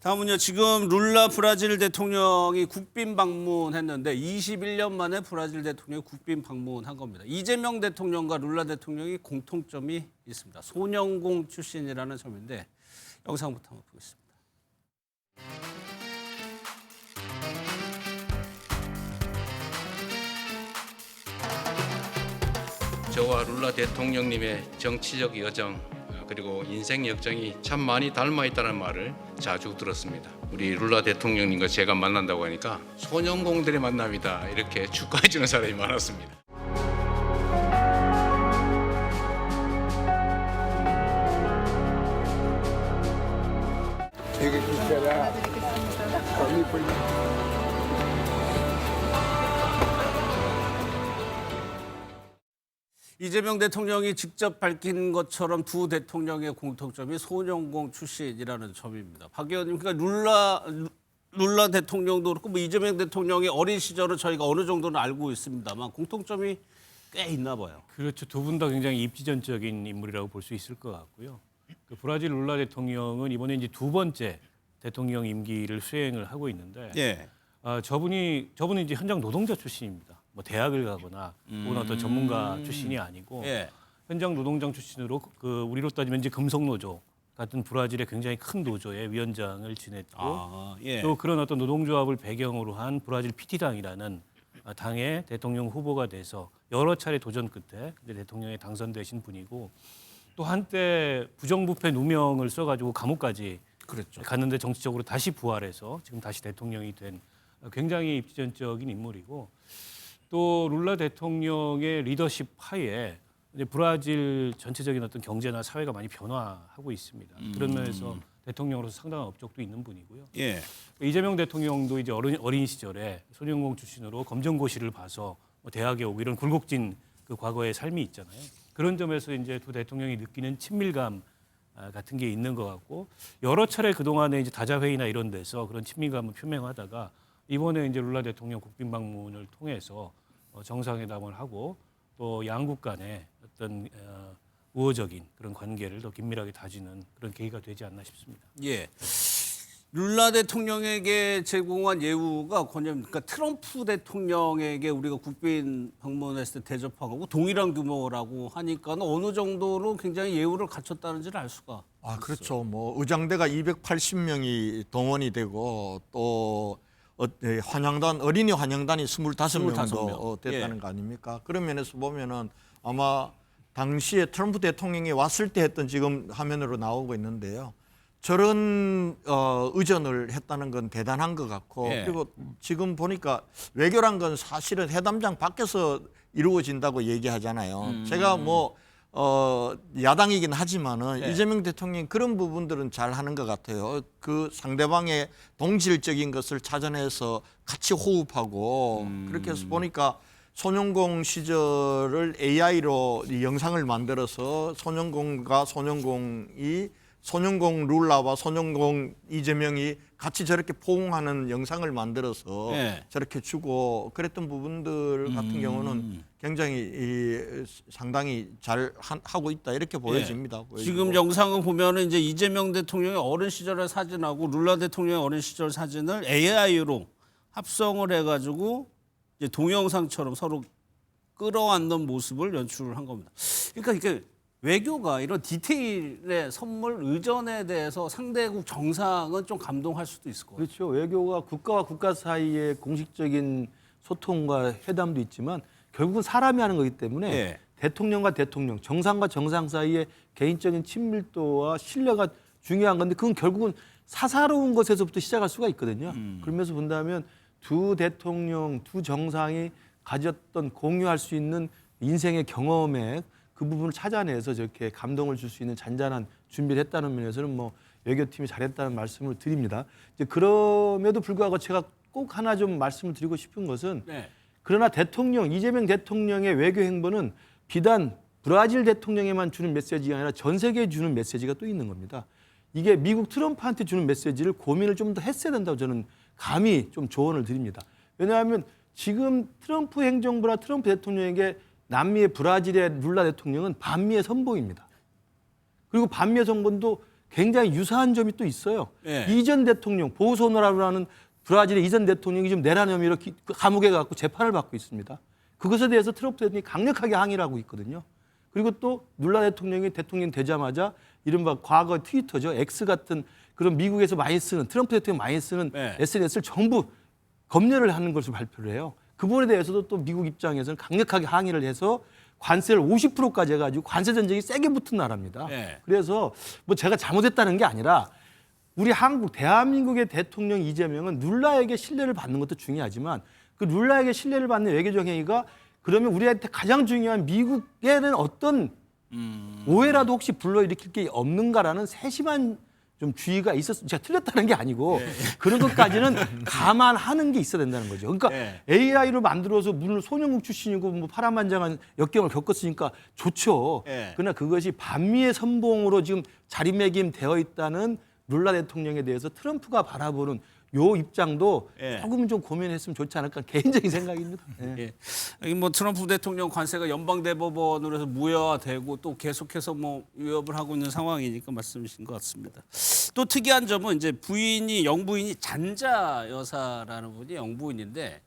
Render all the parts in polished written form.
다음은요. 지금 룰라 브라질 대통령이 국빈 방문했는데 21년 만에 브라질 대통령이 국빈 방문한 겁니다. 이재명 대통령과 룰라 대통령이 공통점이 있습니다. 소년공 출신이라는 점인데 영상부터 한번 보겠습니다. 저와 룰라 대통령님의 정치적 여정 그리고 인생 역정이 참 많이 닮아 있다는 말을 자주 들었습니다. 우리 룰라 대통령님과 제가 만난다고 하니까 소년공들의 만남이다 이렇게 축하해 주는 사람이 많았습니다. Diga que será para mim foi 이재명 대통령이 직접 밝힌 것처럼 두 대통령의 공통점이 소년공 출신이라는 점입니다. 박 의원님, 그러니까 룰라 대통령도 그렇고 뭐 이재명 대통령의 어린 시절을 저희가 어느 정도는 알고 있습니다만 공통점이 꽤 있나 봐요. 그렇죠. 두 분 다 굉장히 입지전적인 인물이라고 볼 수 있을 것 같고요. 그 브라질 룰라 대통령은 이번에 이제 두 번째 대통령 임기를 수행을 하고 있는데, 예. 저분은 이제 현장 노동자 출신입니다. 뭐 대학을 가거나 혹은 어떤 전문가 출신이 아니고 예. 현장 노동장 출신으로 그 우리로 따지면 이제 금속노조 같은 브라질의 굉장히 큰 노조의 위원장을 지냈고 예. 또 그런 어떤 노동조합을 배경으로 한 브라질 PT당이라는 당의 대통령 후보가 돼서 여러 차례 도전 끝에 이제 대통령에 당선되신 분이고 또 한때 부정부패 누명을 써가지고 감옥까지 그랬죠. 갔는데 정치적으로 다시 부활해서 지금 다시 대통령이 된 굉장히 입지전적인 인물이고 또 룰라 대통령의 리더십 하에 이제 브라질 전체적인 어떤 경제나 사회가 많이 변화하고 있습니다. 그런 면에서 대통령으로서 상당한 업적도 있는 분이고요. 예. 이재명 대통령도 이제 어린 시절에 소년공 출신으로 검정고시를 봐서 뭐 대학에 오고 이런 굴곡진 그 과거의 삶이 있잖아요. 그런 점에서 이제 두 대통령이 느끼는 친밀감 같은 게 있는 것 같고 여러 차례 그 동안에 이제 다자회의나 이런 데서 그런 친밀감을 표명하다가 이번에 이제 룰라 대통령 국빈 방문을 통해서 정상회담을 하고 또 양국 간의 어떤 우호적인 그런 관계를 더 긴밀하게 다지는 그런 계기가 되지 않나 싶습니다. 예. 룰라 대통령에게 제공한 예우가 그러니까 트럼프 대통령에게 우리가 국빈 방문했을 때 대접하고 동일한 규모라고 하니까는 어느 정도로 굉장히 예우를 갖췄다는지를 알 수가. 그렇죠. 뭐 의장대가 280명이 동원이 되고 또 환영단 어린이 환영단이 25명도 됐다는 예. 거 아닙니까? 그런 면에서 보면은 아마 당시에 트럼프 대통령이 왔을 때 했던 지금 화면으로 나오고 있는데요. 저런 의전을 했다는 건 대단한 것 같고 예. 그리고 지금 보니까 외교란 건 사실은 회담장 밖에서 이루어진다고 얘기하잖아요. 제가 뭐 야당이긴 하지만은 네. 이재명 대통령이 그런 부분들은 잘 하는 것 같아요. 그 상대방의 동질적인 것을 찾아내서 같이 호흡하고 그렇게 해서 보니까 소년공 시절을 AI로 영상을 만들어서 소년공과 소년공 룰라와 소년공 이재명이 같이 저렇게 포옹하는 영상을 만들어서 네. 저렇게 주고 그랬던 부분들 같은 경우는 굉장히 상당히 잘 하고 있다 이렇게 보여집니다. 예. 지금 영상을 보면은 이제 이재명 대통령의 어린 시절의 사진하고 룰라 대통령의 어린 시절 사진을 AI로 합성을 해가지고 이제 동영상처럼 서로 끌어안는 모습을 연출을 한 겁니다. 그러니까 이게 외교가 이런 디테일의 선물 의전에 대해서 상대국 정상은 좀 감동할 수도 있을 것 같아요. 그렇죠. 외교가 국가와 국가 사이의 공식적인 소통과 회담도 있지만 결국은 사람이 하는 거기 때문에 예. 대통령과 대통령, 정상과 정상 사이의 개인적인 친밀도와 신뢰가 중요한 건데 그건 결국은 사사로운 것에서부터 시작할 수가 있거든요. 그러면서 본다면 두 대통령, 두 정상이 가졌던 공유할 수 있는 인생의 경험에 그 부분을 찾아내서 저렇게 감동을 줄 수 있는 잔잔한 준비를 했다는 면에서는 뭐 외교팀이 잘했다는 말씀을 드립니다. 이제 그럼에도 불구하고 제가 꼭 하나 좀 말씀을 드리고 싶은 것은 네. 그러나 이재명 대통령의 외교 행보는 비단 브라질 대통령에만 주는 메시지가 아니라 전 세계에 주는 메시지가 또 있는 겁니다. 이게 미국 트럼프한테 주는 메시지를 고민을 좀 더 했어야 된다고 저는 감히 좀 조언을 드립니다. 왜냐하면 지금 트럼프 행정부나 트럼프 대통령에게 남미의 브라질의 룰라 대통령은 반미의 선봉입니다. 그리고 반미의 선봉도 굉장히 유사한 점이 또 있어요. 예. 이전 대통령 보소나라라는 브라질의 이전 대통령이 지금 내란 혐의로 감옥에 가고 재판을 받고 있습니다. 그것에 대해서 트럼프 대통령이 강력하게 항의를 하고 있거든요. 그리고 또 룰라 대통령이 대통령 되자마자 이른바 과거 트위터죠. X 같은 그런 미국에서 많이 쓰는 트럼프 대통령이 많이 쓰는 네. SNS를 전부 검열을 하는 것을 발표를 해요. 그 부분에 대해서도 또 미국 입장에서는 강력하게 항의를 해서 관세를 50%까지 해가지고 관세 전쟁이 세게 붙은 나라입니다. 네. 그래서 뭐 제가 잘못했다는 게 아니라 우리 한국 대한민국의 대통령 이재명은 룰라에게 신뢰를 받는 것도 중요하지만 그 룰라에게 신뢰를 받는 외교적 행위가 그러면 우리한테 가장 중요한 미국에는 어떤 오해라도 혹시 불러일으킬 게 없는가라는 세심한 좀 주의가 있었어요. 제가 틀렸다는 게 아니고 그런 것까지는 감안하는 게 있어야 된다는 거죠. 그러니까 네. AI로 만들어서 물론 소년국 출신이고 뭐 파란만장한 역경을 겪었으니까 좋죠. 네. 그러나 그것이 반미의 선봉으로 지금 자리매김되어 있다는 룰라 대통령에 대해서 트럼프가 바라보는 요 입장도 예. 조금 좀 고민했으면 좋지 않을까 개인적인 생각입니다. 예. 예. 여기 뭐 트럼프 대통령 관세가 연방대법원으로 해서 무효화되고 또 계속해서 뭐 위협을 하고 있는 상황이니까 말씀이신 것 같습니다. 또 특이한 점은 이제 부인이 영부인이 잔자 여사라는 분이 영부인인데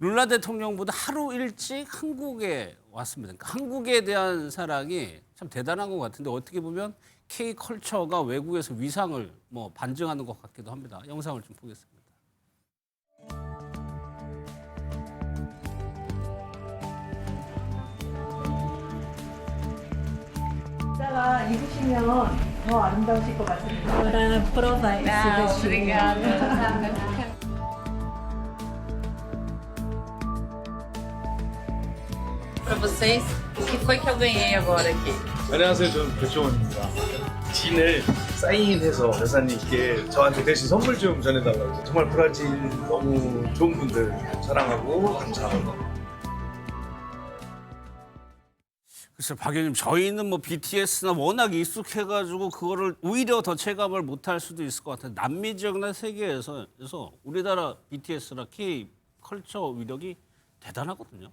룰라 대통령보다 하루 일찍 한국에 왔습니다. 그러니까 한국에 대한 사랑이 참 대단한 것 같은데 어떻게 보면 K 컬처가 외국에서 위상을 뭐 반증하는 것 같기도 합니다. 영상을 좀 보겠습니다. 이따가 입으시면 더 아름다우실 것 같습니다. Para provar esse vestido. Para vocês, o que foi que eu ganhei agora aqui? 안녕하세요. 저는 백종원입니다. 진을 사인해서 여사님께 저한테 대신 선물 좀 전해달라고 해서 정말 브라질 너무 좋은 분들 사랑하고 감사합니다. 글쎄 박 의원님 저희는 뭐 BTS나 워낙 익숙해가지고 그거를 오히려 더 체감을 못할 수도 있을 것 같아요. 남미 지역이나 세계에서 우리나라 BTS나 K 컬처 위력이 대단하거든요.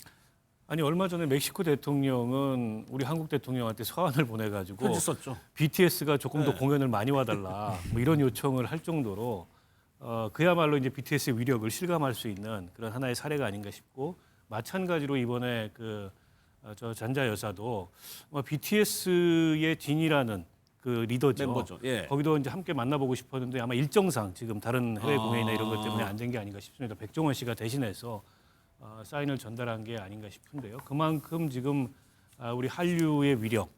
아니 얼마 전에 멕시코 대통령은 우리 한국 대통령한테 서한을 보내가지고 편지 썼죠. BTS가 조금 더 네. 공연을 많이 와달라 뭐 이런 요청을 할 정도로 그야말로 이제 BTS의 위력을 실감할 수 있는 그런 하나의 사례가 아닌가 싶고 마찬가지로 이번에 저 잔자 여사도 BTS의 진이라는 그 리더죠. 멤버죠. 예. 거기도 이제 함께 만나보고 싶었는데 아마 일정상 지금 다른 해외 공연이나 이런 것 때문에 안 된 게 아닌가 싶습니다. 백종원 씨가 대신해서 사인을 전달한 게 아닌가 싶은데요. 그만큼 지금 우리 한류의 위력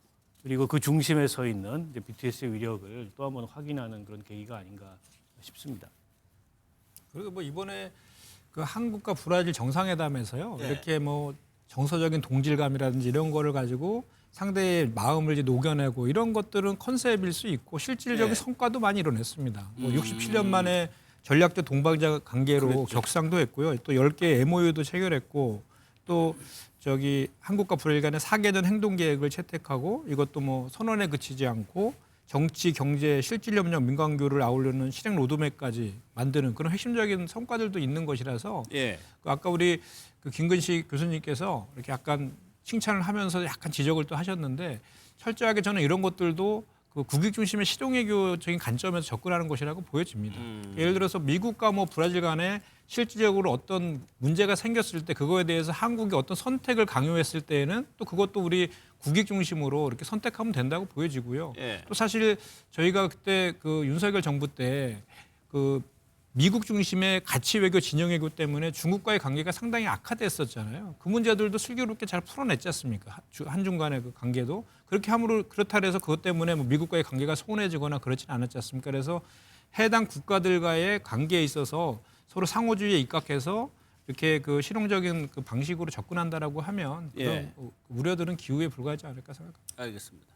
그리고 그 중심에 서 있는 이제 BTS의 위력을 또 한번 확인하는 그런 계기가 아닌가 싶습니다. 그리고 뭐 이번에 그 한국과 브라질 정상회담에서요. 네. 이렇게 뭐 정서적인 동질감이라든지 이런 거를 가지고 상대의 마음을 이제 녹여내고 이런 것들은 컨셉일 수 있고 실질적인 네. 성과도 많이 이뤄냈습니다. 뭐 67년 만에 전략적 동반자 관계로 그랬죠. 격상도 했고요. 또 10개 MOU도 체결했고 또 저기 한국과 브라질 간의 4개년 행동 계획을 채택하고 이것도 뭐 선언에 그치지 않고 정치, 경제, 실질협력, 민관교를 아우르는 실행 로드맵까지 만드는 그런 핵심적인 성과들도 있는 것이라서 예. 아까 우리 그 김근식 교수님께서 이렇게 약간 칭찬을 하면서 약간 지적을 또 하셨는데 철저하게 저는 이런 것들도 그 국익 중심의 시동외교적인 관점에서 접근하는 것이라고 보여집니다. 예를 들어서 미국과 뭐 브라질 간에 실질적으로 어떤 문제가 생겼을 때 그거에 대해서 한국이 어떤 선택을 강요했을 때에는 또 그것도 우리 국익 중심으로 이렇게 선택하면 된다고 보여지고요. 예. 또 사실 저희가 그때 그 윤석열 정부 때 그 미국 중심의 가치 외교, 진영 외교 때문에 중국과의 관계가 상당히 악화됐었잖아요. 그 문제들도 슬기롭게 잘 풀어냈지 않습니까? 한중 간의 그 관계도. 그렇게 함으로 그렇다 해서 그것 때문에 뭐 미국과의 관계가 소원해지거나 그렇지는 않았지 않습니까? 그래서 해당 국가들과의 관계에 있어서 서로 상호주의에 입각해서 이렇게 그 실용적인 그 방식으로 접근한다라고 하면 그런 예. 우려들은 기우에 불과하지 않을까 생각합니다. 알겠습니다.